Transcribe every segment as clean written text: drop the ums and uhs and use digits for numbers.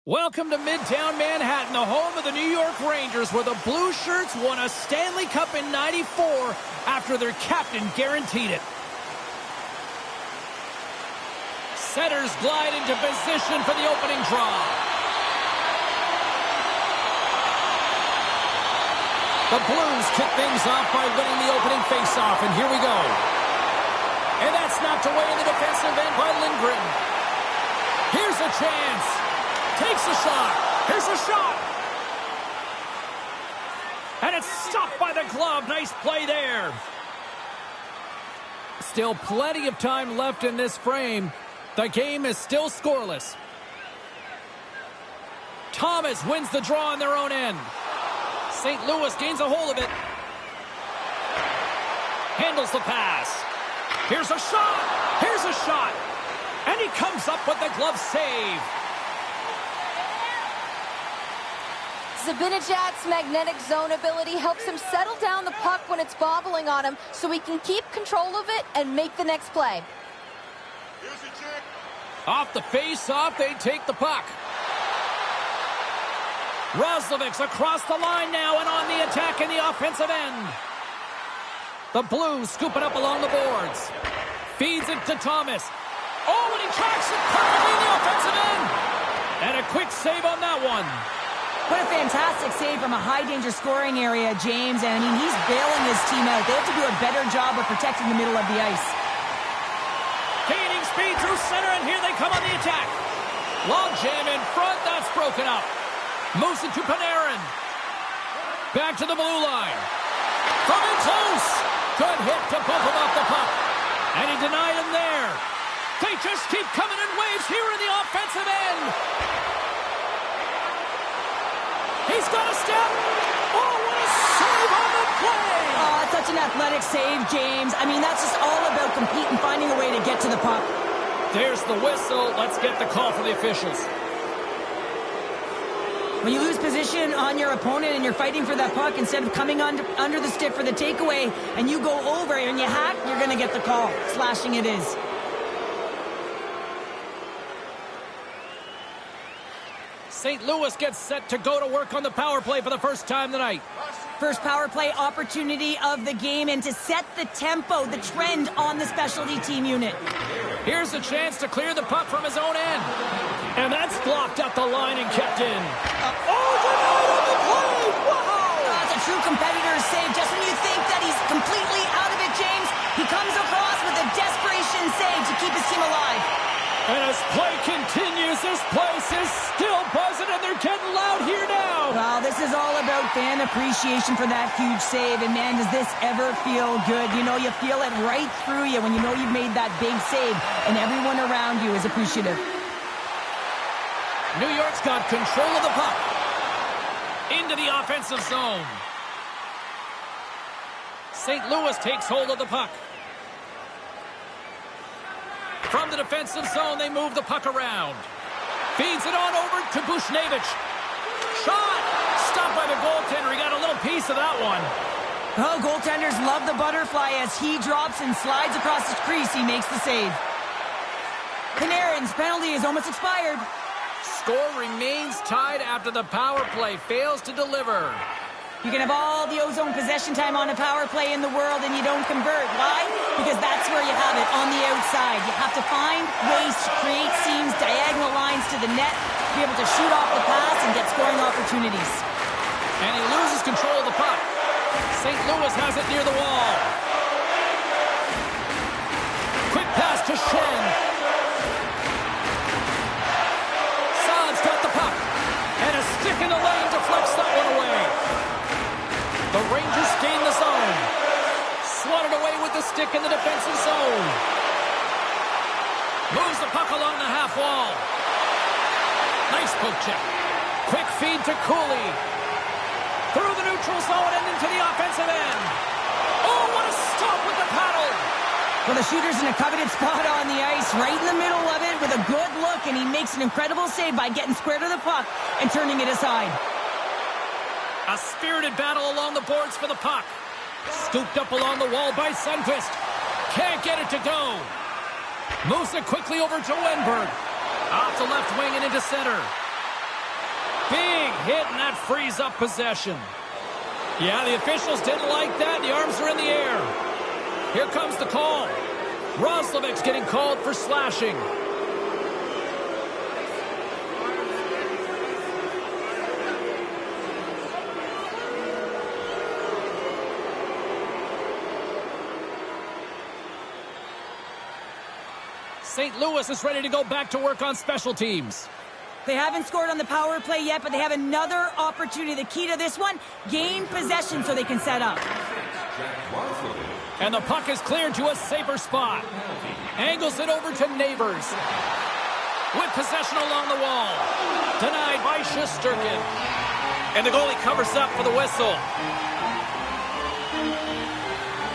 Welcome to Midtown Manhattan, the home of the New York Rangers, where the Blue Shirts won a Stanley Cup in '94 after their captain guaranteed it. Setters glide into position for the opening draw. The Blues kick things off by winning the opening faceoff, and here we go. And that's knocked away in the defensive end by Lindgren. Here's a chance. Takes a shot. Here's a shot. And it's stopped by the glove. Nice play there. Still plenty of time left in this frame. The game is still scoreless. Thomas wins the draw on their own end. St. Louis gains a hold of it. Handles the pass. Here's a shot. Here's a shot. And he comes up with the glove save. Zibanejad's magnetic zone ability helps him settle down the puck when it's bobbling on him so he can keep control of it and make the next play. Off the face-off, they take the puck. Roslovic's across the line now and on the attack in the offensive end. The Blues scoop it up along the boards. Feeds it to Thomas. Oh, and he tracks it perfectly in the offensive end. And a quick save on that one. What a fantastic save from a high-danger scoring area, James. And, I mean, he's bailing his team out. They have to do a better job of protecting the middle of the ice. Gaining speed through center, and here they come on the attack. Long jam in front. That's broken up. Moves it to Panarin. Back to the blue line. From in close. Good hit to bump him off the puck. And he denied him there. They just keep coming in waves here in the offensive end. He's got a step. Oh, what a save on the play. Oh, such an athletic save, James. I mean, that's just all about competing, finding a way to get to the puck. There's the whistle. Let's get the call from the officials. When you lose position on your opponent and you're fighting for that puck, instead of coming under the stick for the takeaway, and you go over and you hack, you're going to get the call. Slashing it is. St. Louis gets set to go to work on the power play for the first time tonight. First power play opportunity of the game, and to set the tempo, the trend on the specialty team unit. Here's a chance to clear the puck from his own end. And that's blocked up the line and kept in. Denied on the play! Wow! That's a true competitor's save. Just when you think that he's completely out of it, James, he comes across with a desperation save to keep his team alive. And as play continues, this place is still buzzing, and they're getting loud here now. Well, this is all about fan appreciation for that huge save. And, man, does this ever feel good? You know, you feel it right through you when you know you've made that big save, and everyone around you is appreciative. New York's got control of the puck. Into the offensive zone. St. Louis takes hold of the puck. From the defensive zone, they move the puck around. Feeds it on over to Buchnevich. Shot! Stopped by the goaltender. He got a little piece of that one. Oh, goaltenders love the butterfly as he drops and slides across the crease. He makes the save. Panarin's penalty is almost expired. Score remains tied after the power play fails to deliver. You can have all the ozone possession time on a power play in the world and you don't convert. Why? Because that's where you have it, on the outside. You have to find ways to create seams, diagonal lines to the net, be able to shoot off the pass and get scoring opportunities. And he loses control of the puck. St. Louis has it near the wall. Quick pass to Schenn. Saad's got the puck. And a stick in the lane deflects that one away. The Rangers gain the zone. Swatted away with the stick in the defensive zone. Moves the puck along the half wall. Nice poke check. Quick feed to Cooley. Through the neutral zone and into the offensive end. Oh, what a stop with the paddle. Well, the shooter's in a coveted spot on the ice, right in the middle of it with a good look, and he makes an incredible save by getting square to the puck and turning it aside. A spirited battle along the boards for the puck. Scooped up along the wall by Sundqvist. Can't get it to go. Moves it quickly over to Wenberg. Off the left wing and into center. hit, and that frees up possession. Yeah, the officials didn't like that. The arms are in the air. Here comes the call. Roslovic's getting called for slashing. St. Louis is ready to go back to work on special teams. They haven't scored on the power play yet, but they have another opportunity. The key to this one, gain possession so they can set up. And the puck is cleared to a safer spot. Angles it over to Neighbors. With possession along the wall. Denied by Shesterkin. And the goalie covers up for the whistle.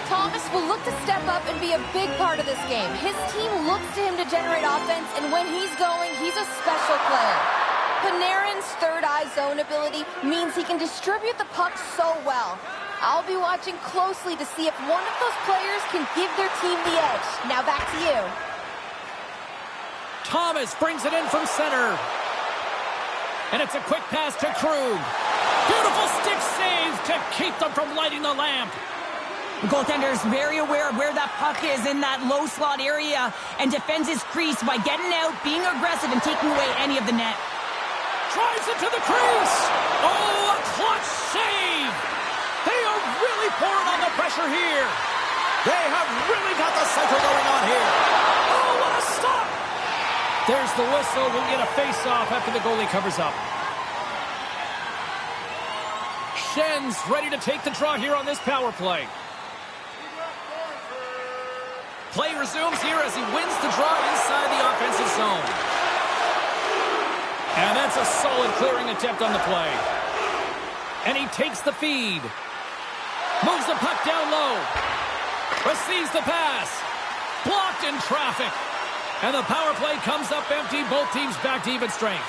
Thomas will look to step up and be a big part of this game. His team looks to him to generate offense, and when he's going, he's a special player. Panarin's third-eye zone ability means he can distribute the puck so well. I'll be watching closely to see if one of those players can give their team the edge. Now back to you. Thomas brings it in from center. And it's a quick pass to Krug. Beautiful stick save to keep them from lighting the lamp. The goaltender is very aware of where that puck is in that low slot area and defends his crease by getting out, being aggressive, and taking away any of the net. Drives it to the crease. Oh, a clutch save. They are really pouring on the pressure here. They have really got the cycle going on here. Oh, what a stop. There's the whistle. We'll get a face-off after the goalie covers up. Schen's ready to take the draw here on this power play. Play resumes here as he wins the draw inside the offensive zone. And that's a solid clearing attempt on the play. And he takes the feed. Moves the puck down low. Receives the pass. Blocked in traffic. And the power play comes up empty. Both teams back to even strength.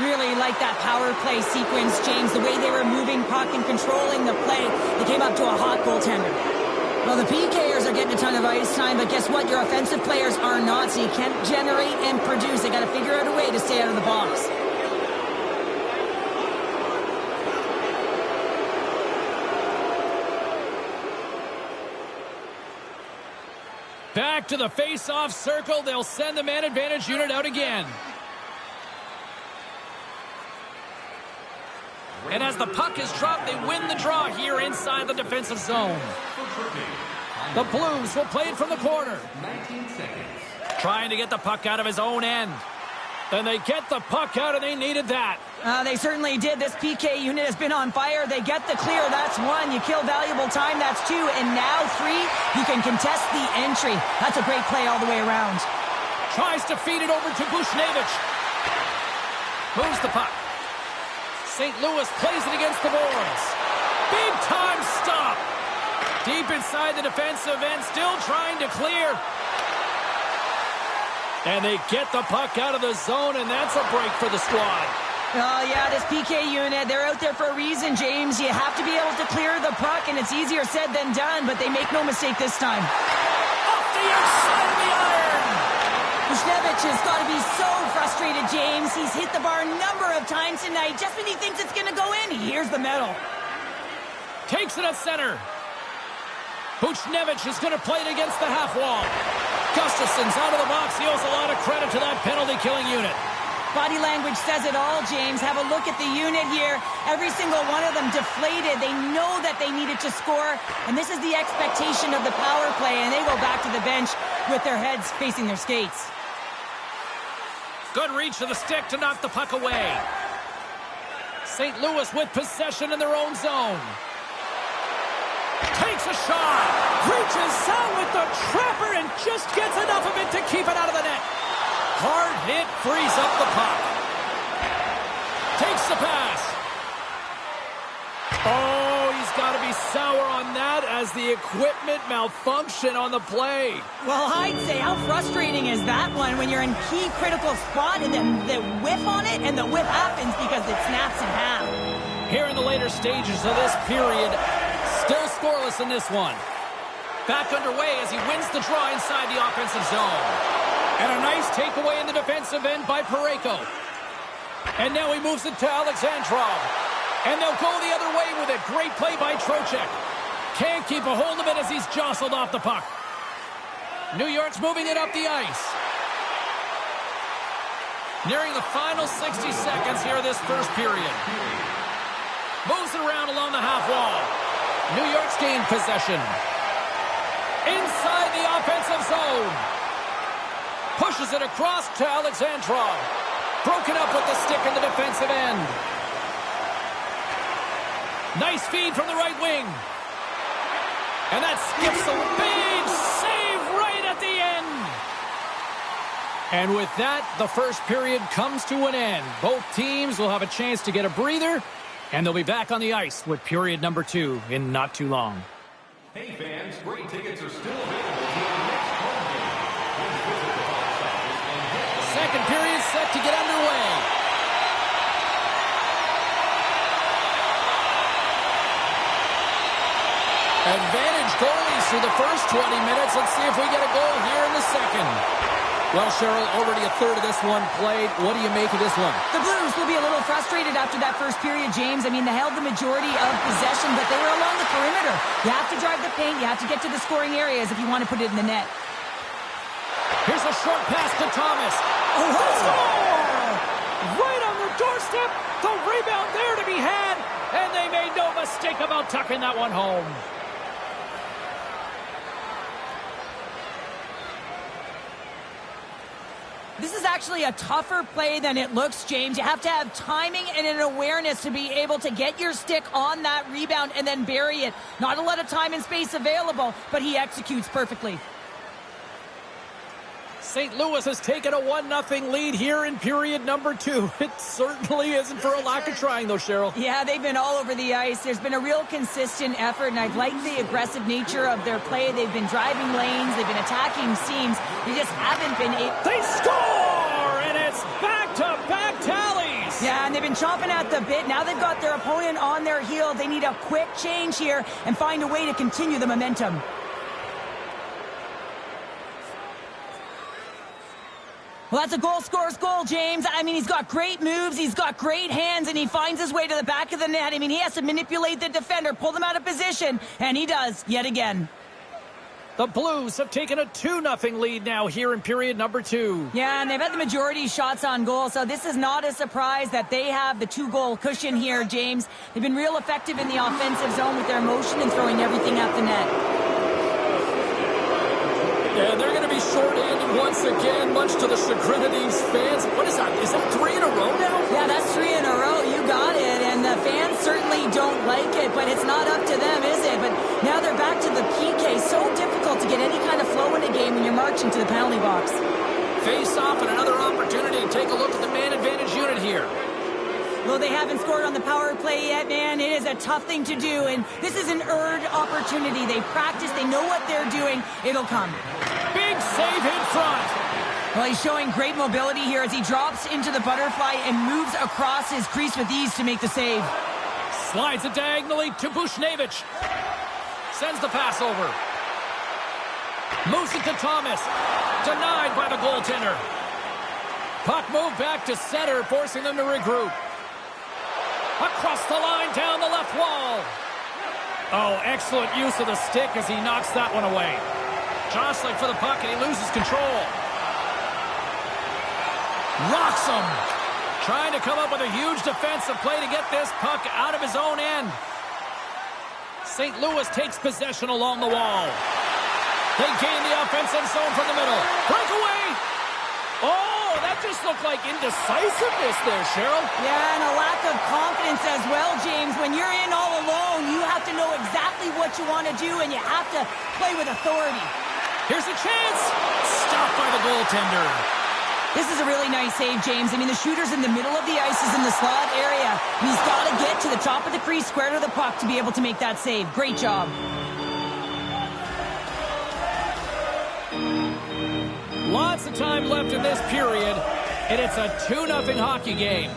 Really like that power play sequence, James. The way they were moving puck and controlling the play. They came up to a hot goaltender. Well, the PKers are getting a ton of ice time, but guess what? Your offensive players are not, so you can't generate and produce. They got to figure out a way to stay out of the box. Back to the face-off circle. They'll send the man advantage unit out again. And as the puck is dropped, they win the draw here inside the defensive zone. The Blues will play it from the corner. Trying to get the puck out of his own end. And they get the puck out, and they needed that. They certainly did. This PK unit has been on fire. They get the clear. That's one. You kill valuable time. That's two. And now three, you can contest the entry. That's a great play all the way around. Tries to feed it over to Buchnevich. Moves the puck. St. Louis plays it against the boards. Big time stop. Deep inside the defensive end, still trying to clear. And they get the puck out of the zone, and that's a break for the squad. Oh, yeah, this PK unit, they're out there for a reason, James. You have to be able to clear the puck, and it's easier said than done, but they make no mistake this time. Off the outside of the iron. Buchnevich has got to be so frustrated, James. He's hit the bar a number of times tonight. Just when he thinks it's going to go in, he hears the medal. Takes it at center. Buchnevich is going to play it against the half wall. Gustafson's out of the box. He owes a lot of credit to that penalty-killing unit. Body language says it all, James. Have a look at the unit here. Every single one of them deflated. They know that they needed to score, and this is the expectation of the power play, and they go back to the bench with their heads facing their skates. Good reach of the stick to knock the puck away. St. Louis with possession in their own zone. Takes a shot. Reaches out with the trapper and just gets enough of it to keep it out of the net. Hard hit frees up the puck. Takes the pass. Oh, he's got to be sour on that as the equipment malfunction on the play. Well, I'd say how frustrating is that one when you're in key critical spot and then the whiff on it, and the whiff happens because it snaps in half. Here in the later stages of this period, still scoreless in this one. Back underway as he wins the draw inside the offensive zone. And a nice takeaway in the defensive end by Parayko. And now he moves it to Alexandrov. And they'll go the other way with it. Great play by Trocheck. Can't keep a hold of it as he's jostled off the puck. New York's moving it up the ice. Nearing the final 60 seconds here of this first period. Moves it around along the half wall. New York's gained possession. Inside the offensive zone. Pushes it across to Alexandrov. Broken up with the stick in the defensive end. Nice feed from the right wing. And that skips a big save right at the end. And with that, the first period comes to an end. Both teams will have a chance to get a breather, and they'll be back on the ice with period number 2 in not too long. Hey fans, great tickets are still available to our next home game. Please visit the box office and get The second period set to get underway. Advantage goalies through the first 20 minutes. Let's see if we get a goal here in the second. Well, Cheryl, already a third of this one played. What do you make of this one? The Blues will be a little frustrated after that first period, James. I mean, they held the majority of possession, but they were along the perimeter. You have to drive the paint. You have to get to the scoring areas if you want to put it in the net. Here's a short pass to Thomas. Oh, Score! Right on the doorstep. The rebound there to be had. And they made no mistake about tucking that one home. This is actually a tougher play than it looks, James. You have to have timing and an awareness to be able to get your stick on that rebound and then bury it. Not a lot of time and space available, but he executes perfectly. St. Louis has taken a 1-0 lead here in period number 2. It certainly isn't for a lack of trying, though, Cheryl. Yeah, they've been all over the ice. There's been a real consistent effort, and I've liked the aggressive nature of their play. They've been driving lanes. They've been attacking seams. They just haven't been able... They score! And it's back-to-back tallies! Yeah, and they've been chomping at the bit. Now they've got their opponent on their heel. They need a quick change here and find a way to continue the momentum. Well, that's a goal scorer's goal, James. I mean, he's got great moves, he's got great hands, and he finds his way to the back of the net. I mean, he has to manipulate the defender, pull them out of position, and he does, yet again. The Blues have taken a 2-0 lead now here in period number 2. Yeah, and they've had the majority shots on goal, so this is not a surprise that they have the 2-goal cushion here, James. They've been real effective in the offensive zone with their motion and throwing everything at the net. Yeah, they're going to be short-handed once again, much to the chagrin of these fans. What is that? Is that 3 in a row now? Yeah, that's 3 in a row. You got it. And the fans certainly don't like it, but it's not up to them, is it? But now they're back to the PK. So difficult to get any kind of flow in a game when you're marching to the penalty box. Face-off and another opportunity to take a look at the man advantage unit here. Well, they haven't scored on the power play yet, man. It is a tough thing to do, and this is an earned opportunity. They practice, they know what they're doing. It'll come. Big save in front. Well, he's showing great mobility here as he drops into the butterfly and moves across his crease with ease to make the save. Slides it diagonally to Buchnevich. Sends the pass over. Moves it to Thomas. Denied by the goaltender. Puck moved back to center, forcing them to regroup. Across the line, down the left wall. Oh, excellent use of the stick as he knocks that one away. Jostling for the puck, and he loses control. Rocks him. Trying to come up with a huge defensive play to get this puck out of his own end. St. Louis takes possession along the wall. They gain the offensive zone from the middle. Breakaway. Oh, that just looked like indecisiveness there, Cheryl. Yeah, and a lack of confidence as well, James. When you're in all alone, you have to know exactly what you want to do, and you have to play with authority. Here's a chance. Stopped by the goaltender. This is a really nice save, James. I mean, the shooter's in the middle of the ice, is in the slot area. And he's got to get to the top of the crease, square to the puck, to be able to make that save. Great job. Lots of time left in this period, and it's a 2-0 hockey game.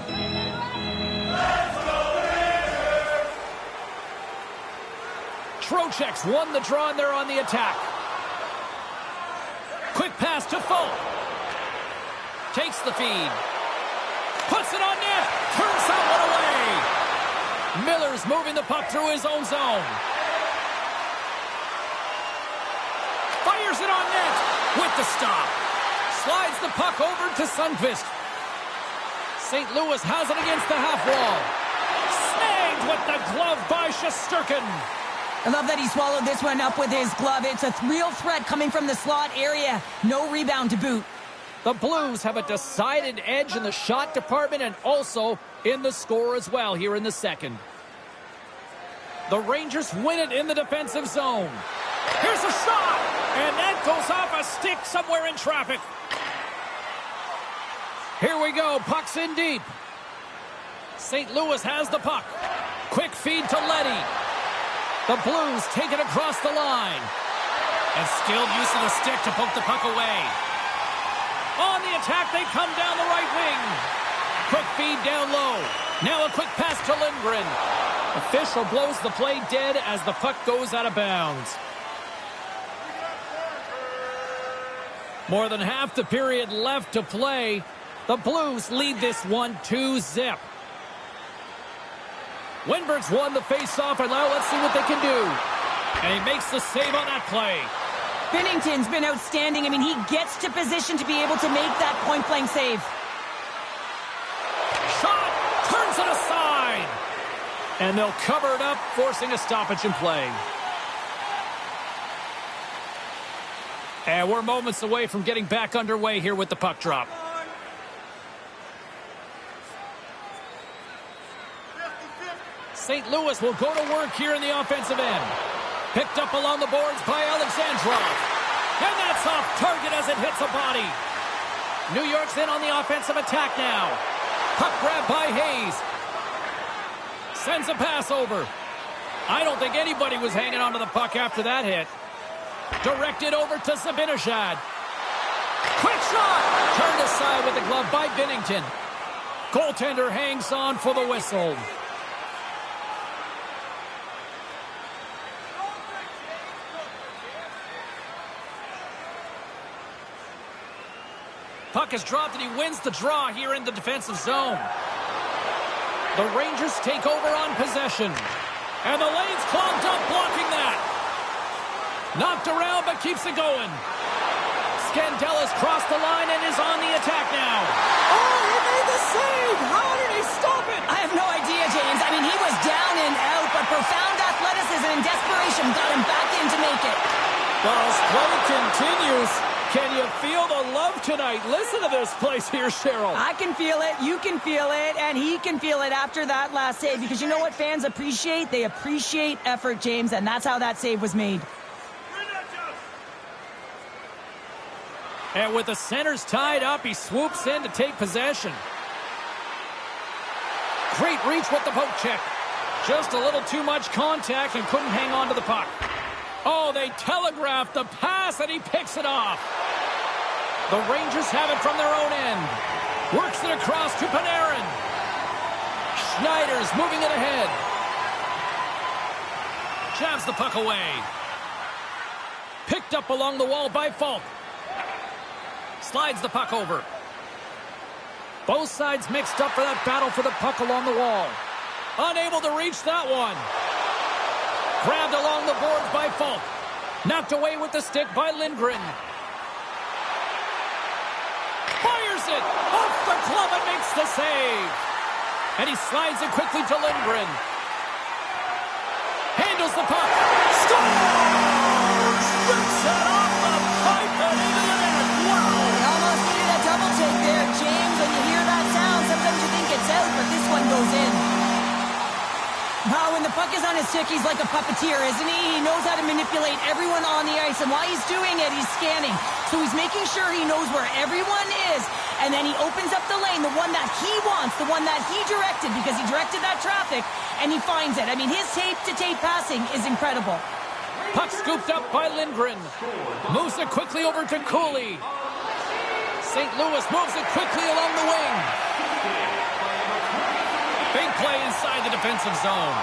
Trocheck's won the draw, and they're on the attack. Quick pass to Folk. Takes the feed. Puts it on net. Miller's moving the puck through his own zone. Fires it on net with the stop. Slides the puck over to Sundqvist. St. Louis has it against the half wall. Snagged with the glove by Shesterkin. I love that he swallowed this one up with his glove. It's a real threat coming from the slot area. No rebound to boot. The Blues have a decided edge in the shot department and also in the score as well here in the second. The Rangers win it in the defensive zone. Here's a shot, and that goes off a stick somewhere in traffic. Here we go, puck's in deep. St. Louis has the puck. Quick feed to Leddy. The Blues take it across the line. And skilled use of the stick to poke the puck away. On the attack, they come down the right wing. Quick feed down low. Now a quick pass to Lindgren. Official blows the play dead as the puck goes out of bounds. More than half the period left to play. The Blues lead this one 2-0. Winberg's won the face-off, and now let's see what they can do. And he makes the save on that play. Binnington's been outstanding. I mean, he gets to position to be able to make that point-blank save. Shot! Turns it aside! And they'll cover it up, forcing a stoppage in play. And we're moments away from getting back underway here with the puck drop. St. Louis will go to work here in the offensive end. Picked up along the boards by Alexandrov. And that's off target as it hits a body. New York's in on the offensive attack now. Puck grab by Hayes. Sends a pass over. I don't think anybody was hanging onto the puck after that hit. Directed over to Zibanejad. Quick shot! Turned aside with the glove by Binnington. Goaltender hangs on for the whistle. Puck is dropped and he wins the draw here in the defensive zone. The Rangers take over on possession. And the lane's clogged up, blocking that. Knocked around but keeps it going. Scandella's crossed the line and is on the attack now. Oh, he made the save! How did he stop it? I have no idea, James. I mean, he was down and out, but profound athleticism and desperation got him back in to make it. Well, as play continues, can you feel the love tonight? Listen to this place here, Cheryl. I can feel it, you can feel it, and he can feel it after that last save. Because you know what fans appreciate? They appreciate effort, James, and that's how that save was made. And with the centers tied up, he swoops in to take possession. Great reach with the poke check. Just a little too much contact and couldn't hang on to the puck. Oh, they telegraphed the pass and he picks it off. The Rangers have it from their own end. Works it across to Panarin. Schneider's moving it ahead. Jabs the puck away. Picked up along the wall by Falk. Slides the puck over. Both sides mixed up for that battle for the puck along the wall. Unable to reach that one. Grabbed along the boards by Falk. Knocked away with the stick by Lindgren. Fires it off the glove and makes the save. And he slides it quickly to Lindgren. Handles the puck. Scores! Rips it off the pipe and into the net. Wow! He almost needed a double take there, James. When you hear that sound, sometimes you think it's out, but this one goes in. Wow, when the puck is on his stick, he's like a puppeteer, isn't he? He knows how to manipulate everyone on the ice, and while he's doing it, he's scanning. So he's making sure he knows where everyone is, and then he opens up the lane, the one that he wants, the one that he directed, because he directed that traffic, and he finds it. I mean, his tape-to-tape passing is incredible. Puck scooped up by Lindgren. Moves it quickly over to Cooley. St. Louis moves it quickly along the wing. Big play inside the defensive zone.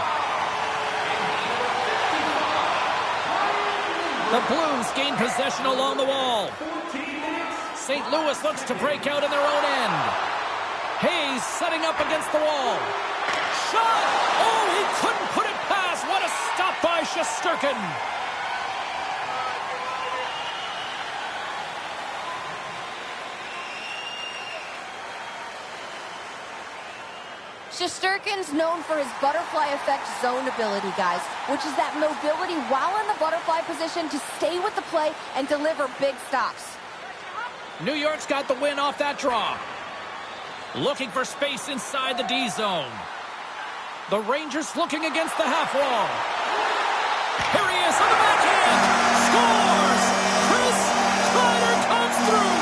The Blues gain possession along the wall. St. Louis looks to break out in their own end. Hayes setting up against the wall. shot! Oh, he couldn't put it past. What a stop by Shesterkin. Shesterkin's known for his butterfly effect zone ability, guys, which is that mobility while in the butterfly position to stay with the play and deliver big stops. New York's got the win off that draw. Looking for space inside the D zone. The Rangers looking against the half wall. Here he is on the backhand. Scores! Chris Kreider comes through.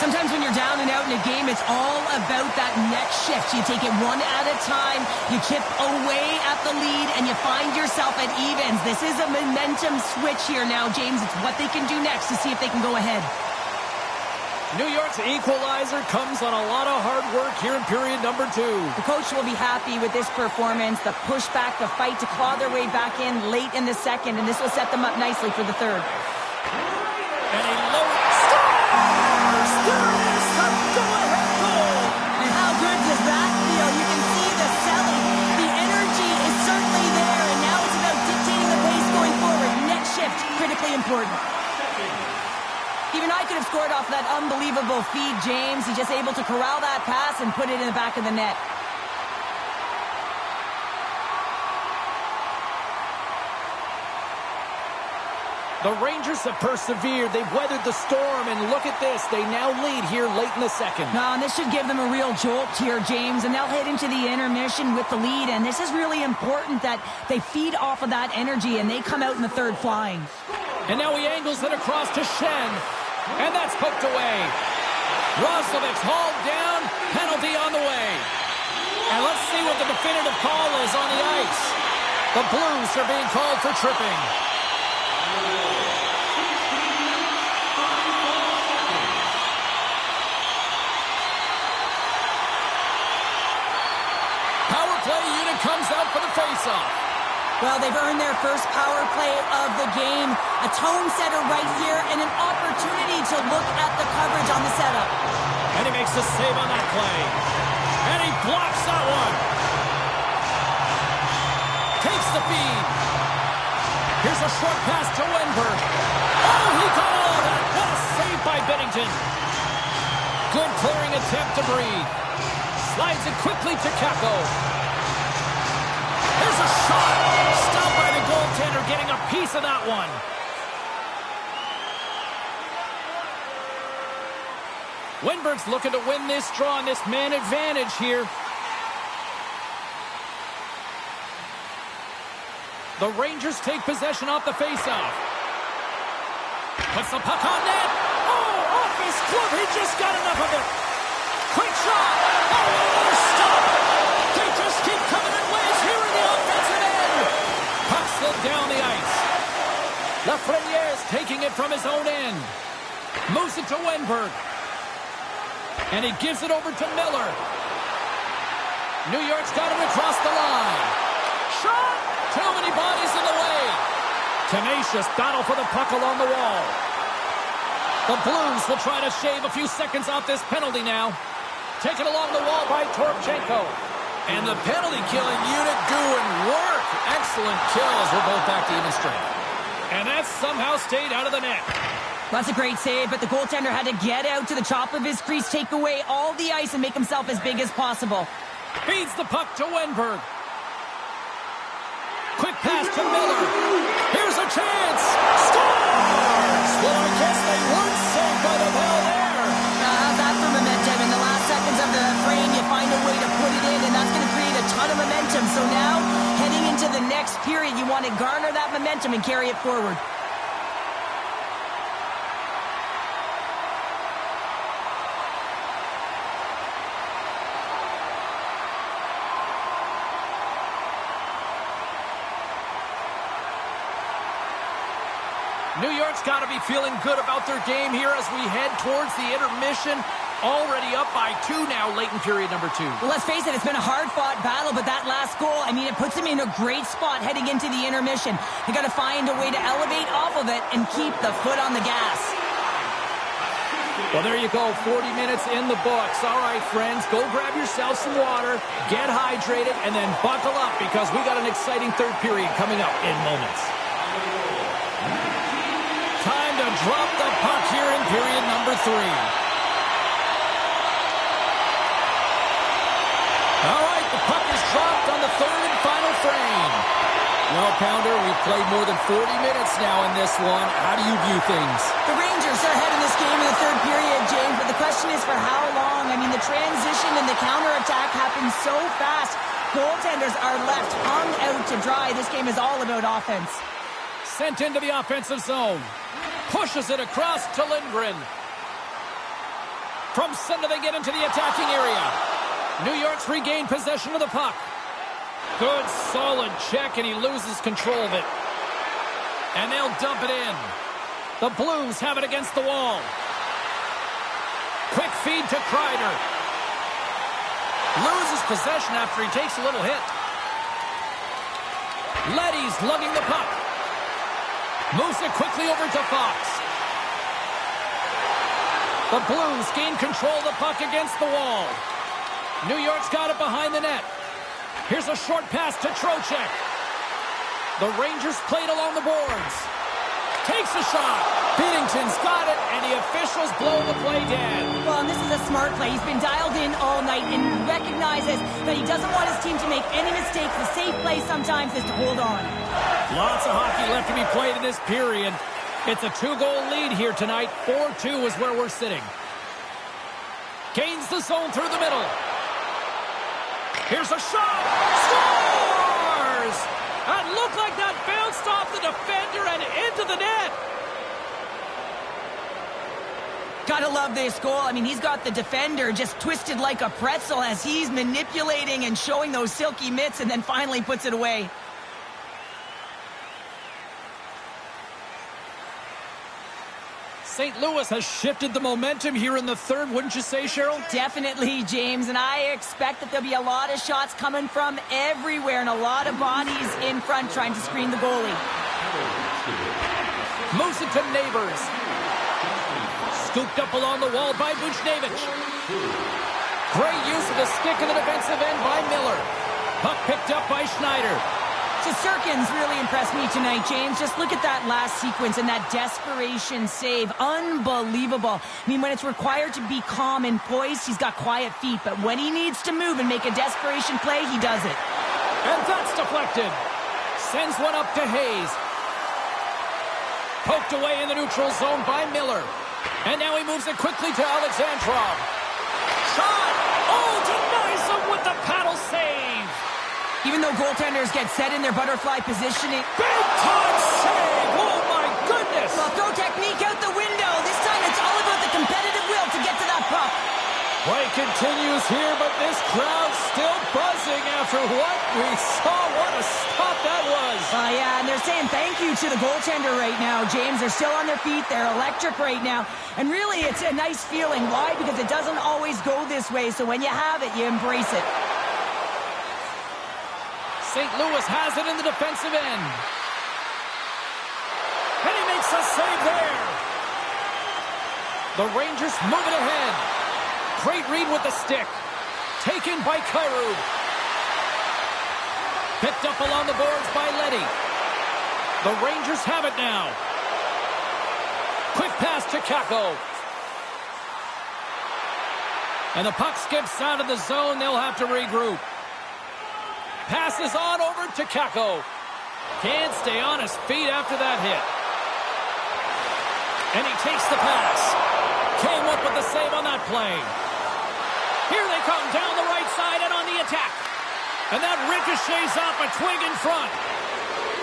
Sometimes when you're down and out in a game, it's all about that next shift. You take it one at a time, you chip away at the lead, and you find yourself at evens. This is a momentum switch here now, James. It's what they can do next to see if they can go ahead. New York's equalizer comes on a lot of hard work here in period number 2. The coach will be happy with this performance, the pushback, the fight to claw their way back in late in the second, and this will set them up nicely for the third. And a low scores! There it is, the go-ahead goal! And how good does that feel? You can see the selling. The energy is certainly there, and now it's about dictating the pace going forward. Next shift, critically important. Even I could have scored off that unbelievable feed, James. He's just able to corral that pass and put it in the back of the net. The Rangers have persevered. They've weathered the storm, and look at this. They now lead here late in the second. No, and this should give them a real jolt here, James, and they'll head into the intermission with the lead, and this is really important that they feed off of that energy, and they come out in the third flying. And now he angles it across to Shen, and that's poked away. Roslovic's hauled down, penalty on the way. And let's see what the definitive call is on the ice. The Blues are being called for tripping. Power play unit comes out for the faceoff. Well, they've earned their first power play of the game. A tone setter right here and an opportunity to look at the coverage on the setup. And he makes the save on that play. And he blocks that one. Takes the feed. Here's a short pass to Wenberg. Oh, he got all of that. What a save by Binnington. Good clearing attempt to breathe. Slides it quickly to Kakko. Here's a shot. Stopped by the goaltender, getting a piece of that one. Wenberg's looking to win this draw on this man advantage here. The Rangers take possession off the faceoff. Puts the puck on net. Oh, off his glove. He just got enough of it. Quick shot. Oh, stop. They just keep coming in waves here in the offensive end. Puck slid down the ice. Lafreniere is taking it from his own end. Moves it to Wenberg. And he gives it over to Miller. New York's got him across the line. Shot! Too many bodies in the way. Tenacious battle for the puck along the wall. The Blues will try to shave a few seconds off this penalty now. Taken along the wall by Toropchenko. And the penalty killing unit doing work. Excellent kills. We're both back to even strength. And that somehow stayed out of the net. That's a great save, but the goaltender had to get out to the top of his crease, take away all the ice, and make himself as big as possible. Feeds the puck to Wenberg. Quick pass to Miller. Here's a chance. Scores! Well, I guess they weren't saved by the bell there. How's that for momentum? In the last seconds of the frame, you find a way to put it in, and that's going to create a ton of momentum. So now, heading into the next period, you want to garner that momentum and carry it forward. New York's got to be feeling good about their game here as we head towards the intermission. already up by 2 now late in period number 2. Well, let's face it, it's been a hard-fought battle, but that last goal, I mean, it puts him in a great spot heading into the intermission. They got to find a way to elevate off of it and keep the foot on the gas. Well, there you go, 40 minutes in the books. All right, friends, go grab yourself some water, get hydrated, and then buckle up because we got an exciting third period coming up in moments. Time to drop the puck here in period number 3. All right, the puck is dropped on the third and final frame. Well, Pounder, we've played more than 40 minutes now in this one. How do you view things? The Rangers are ahead in this game in the third period, James, but the question is for how long? I mean, the transition and the counterattack happen so fast. Goaltenders are left hung out to dry. This game is all about offense. Sent into the offensive zone. Pushes it across to Lindgren. From center, they get into the attacking area. New York's regained possession of the puck. Good, solid check, and he loses control of it. And they'll dump it in. The Blues have it against the wall. Quick feed to Kreider. Loses possession after he takes a little hit. Leddy's lugging the puck. Moves it quickly over to Fox. The Blues gain control of the puck against the wall. New York's got it behind the net. Here's a short pass to Trocheck. The Rangers played along the boards. Takes a shot. Binnington's got it, and the officials blow the play dead. Well, and this is a smart play. He's been dialed in all night and recognizes that he doesn't want his team to make any mistakes. The safe play sometimes is to hold on. Lots of hockey left to be played in this period. It's a 2-goal lead here tonight. 4-2 is where we're sitting. Gains the zone through the middle. Here's a shot. Scores! It looked like that bounced off the defender and into the net. Gotta love this goal. I mean, he's got the defender just twisted like a pretzel as he's manipulating and showing those silky mitts and then finally puts it away. St. Louis has shifted the momentum here in the third, wouldn't you say, Cheryl? Definitely, James, and I expect that there'll be a lot of shots coming from everywhere and a lot of bodies in front trying to screen the goalie. Moves it to Neighbors. Scooped up along the wall by Buchnevich. Great use of the stick in the defensive end by Miller. Puck picked up by Schneider. Shesterkin's really impressed me tonight, James. Just look at that last sequence and that desperation save. Unbelievable. I mean, when it's required to be calm and poised, he's got quiet feet. But when he needs to move and make a desperation play, he does it. And that's deflected. Sends one up to Hayes. Poked away in the neutral zone by Miller. And now he moves it quickly to Alexandrov. Shot! Oh, denies him with the paddle save. Even though goaltenders get set in their butterfly positioning. Big time save! Oh my goodness! Well, throw technique out the window. This time it's all about the competitive will to get to that puck. Play continues here, but this crowd's still buzzing after what we saw. What a stop that was! Yeah, and they're saying thank you to the goaltender right now, James. They're still on their feet. They're electric right now. And really, it's a nice feeling. Why? Because it doesn't always go this way. So when you have it, you embrace it. St. Louis has it in the defensive end. And he makes a save there. The Rangers move it ahead. Great read with the stick. Taken by Kyrou. Picked up along the boards by Leddy. The Rangers have it now. Quick pass to Kakko. And the puck skips out of the zone. They'll have to regroup. Passes on over to Kakko. Can't stay on his feet after that hit. And he takes the pass. Came up with the save on that play. Here they come down the right side and on the attack. And that ricochets off a twig in front.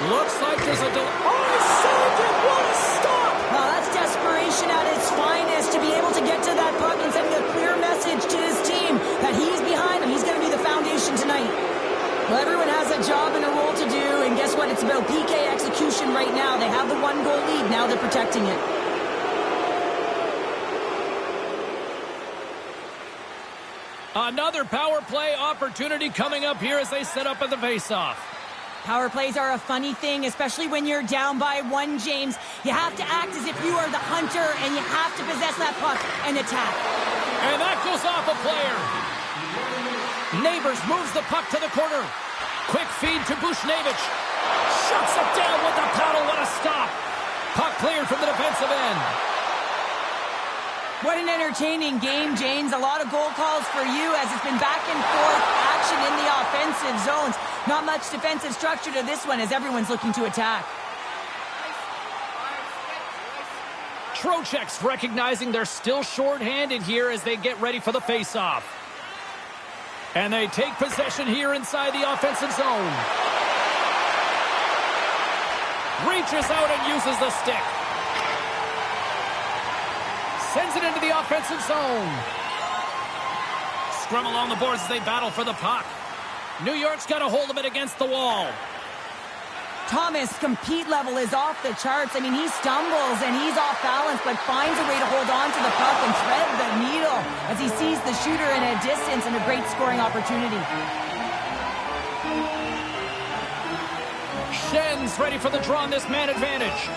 Looks like there's a delay. Oh, he saved it! What a stop! Well, that's desperation at its finest to be able to get to that puck and send a clear message to his team that he's behind him. He's going to be the foundation tonight. Well, everyone has a job and a role to do, and guess what? It's about PK execution right now. They have the 1-goal lead. Now they're protecting it. Another power play opportunity coming up here as they set up at the faceoff. Power plays are a funny thing, especially when you're down by one, James. You have to act as if you are the hunter, and you have to possess that puck and attack. And that goes off a player. Neighbors moves the puck to the corner. Quick feed to Buchnevich. Shuts it down with the paddle. What a stop. Puck cleared from the defensive end. What an entertaining game, James. A lot of goal calls for you as it's been back and forth action in the offensive zones. Not much defensive structure to this one as everyone's looking to attack. Trocheck's recognizing they're still short-handed here as they get ready for the face-off. And they take possession here inside the offensive zone. Reaches out and uses the stick. Sends it into the offensive zone. Scrum along the boards as they battle for the puck. New York's got a hold of it against the wall. Thomas' compete level is off the charts. I mean, he stumbles and he's off balance, but finds a way to hold on to the puck and thread the needle as he sees the shooter in a distance and a great scoring opportunity. Schen's ready for the draw on this man advantage.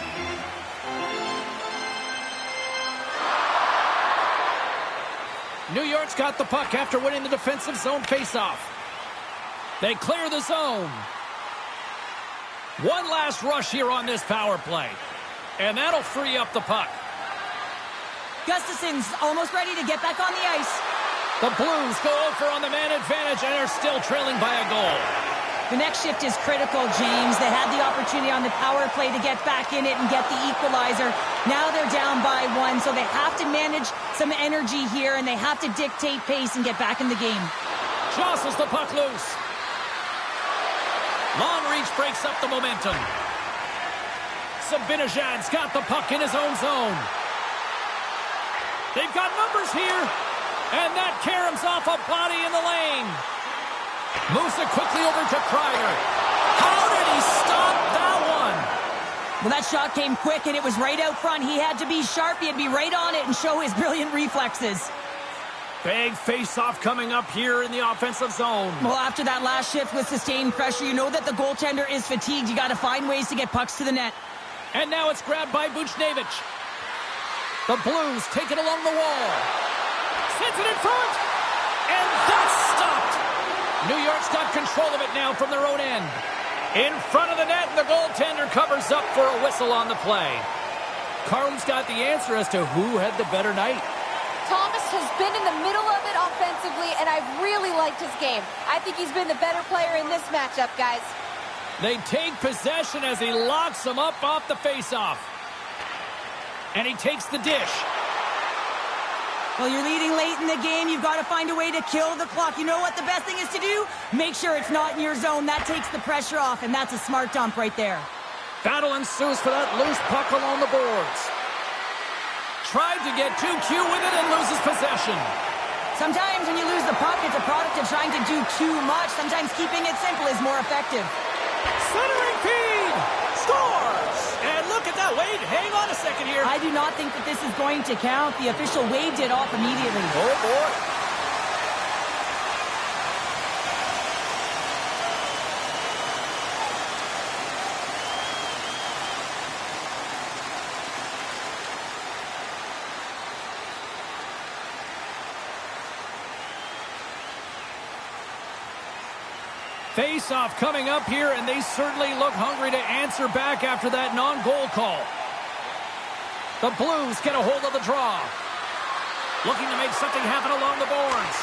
New York's got the puck after winning the defensive zone faceoff. They clear the zone. One last rush here on this power play. And that'll free up the puck. Gustafson's almost ready to get back on the ice. The Blues go over on the man advantage and are still trailing by a goal. The next shift is critical, James. They had the opportunity on the power play to get back in it and get the equalizer. Now they're down by one, so they have to manage some energy here, and they have to dictate pace and get back in the game. Jostles the puck loose. Long reach breaks up the momentum. Zibanejad's got the puck in his own zone. They've got numbers here. And that caroms off a body in the lane. Moves it quickly over to Kreider. How did he stop that one? Well, that shot came quick, and it was right out front. He had to be sharp. He had to be right on it and show his brilliant reflexes. Big face-off coming up here in the offensive zone. Well, after that last shift with sustained pressure, you know that the goaltender is fatigued. You got to find ways to get pucks to the net. And now it's grabbed by Buchnevich. The Blues take it along the wall. Sends it in front. And that's stopped. New York's got control of it now from their own end. In front of the net, and the goaltender covers up for a whistle on the play. Carl's got the answer as to who had the better night. Thomas has been in the middle of it offensively, and I've really liked his game. I think he's been the better player in this matchup, guys. They take possession as he locks him up off the faceoff. And he takes the dish. Well, you're leading late in the game. You've got to find a way to kill the clock. You know what the best thing is to do? Make sure it's not in your zone. That takes the pressure off, and that's a smart dump right there. Battle ensues for that loose puck along the boards. Tried to get too cute with it and loses possession. Sometimes when you lose the puck, it's a product of trying to do too much. Sometimes keeping it simple is more effective. Centering feed! Scores! And look at that. Wade, hang on a second here. I do not think that this is going to count. The official waved it off immediately. Oh, boy. Face-off coming up here, and they certainly look hungry to answer back after that non-goal call. The Blues get a hold of the draw. Looking to make something happen along the boards.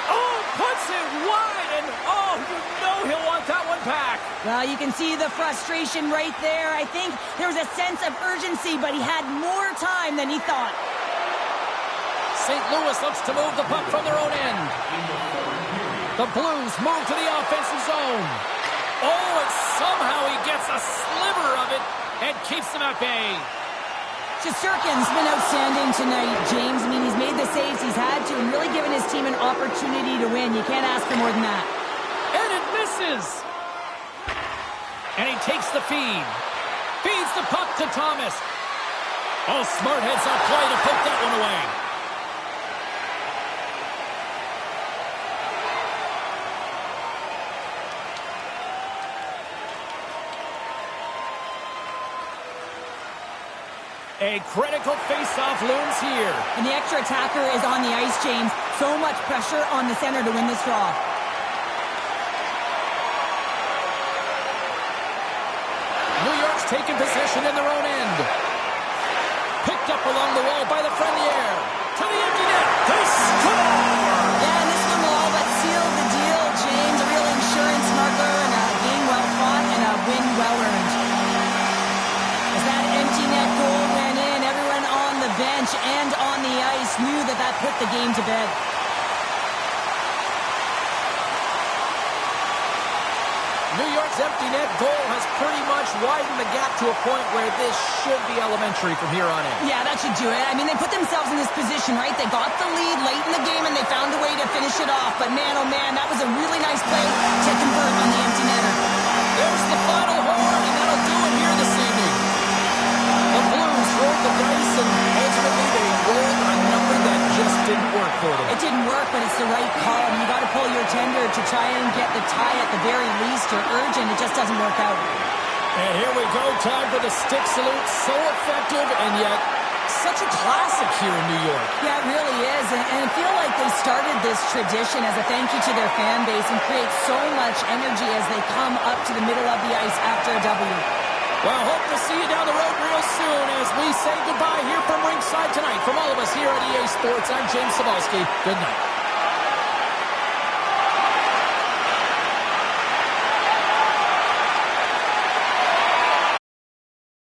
Oh, puts it wide, and oh, you know he'll want that one back. Well, you can see the frustration right there. I think there was a sense of urgency, but he had more time than he thought. St. Louis looks to move the puck from their own end. The Blues move to the offensive zone. Oh, and somehow he gets a sliver of it and keeps them at bay. Shesterkin's been outstanding tonight, James. I mean, he's made the saves he's had to and really given his team an opportunity to win. You can't ask for more than that. And it misses. And he takes the feed. Feeds the puck to Thomas. Oh, smart heads up play to poke that one away. A critical face-off looms here. And the extra attacker is on the ice, James. So much pressure on the center to win this draw. New York's taken possession in their own end. Picked up along the wall by the friendly air. To the empty net. They score! Yeah, and this one will all but seal the deal, James. A real insurance marker and a game well fought and a win well earned. As that empty net goal went in, everyone on the bench and on the ice knew that that put the game to bed. New York's empty net goal has pretty much widened the gap to a point where this should be elementary from here on in. Yeah, that should do it. I mean, they put themselves in this position, right? They got the lead late in the game and they found a way to finish it off. But man, oh man, that was a really nice play to convert on the empty netter. There's the final horn, and that'll do it here this evening. The Blues rolled the dice, and ultimately they rolled a number that just didn't work for them. It didn't work, but it's the right call. You got to pull your tender to try and get the tie at the very least. You're urgent. It just doesn't work out. And here we go. Time for the stick salute. So effective, and yet such a classic here in New York. Yeah, it really is. And I feel like they started this tradition as a thank you to their fan base and create so much energy as they come up to the middle of the ice after a W. Well, hope to see you down the road real soon as we say goodbye here from ringside tonight. From all of us here at EA Sports, I'm James Cybulski. Good night.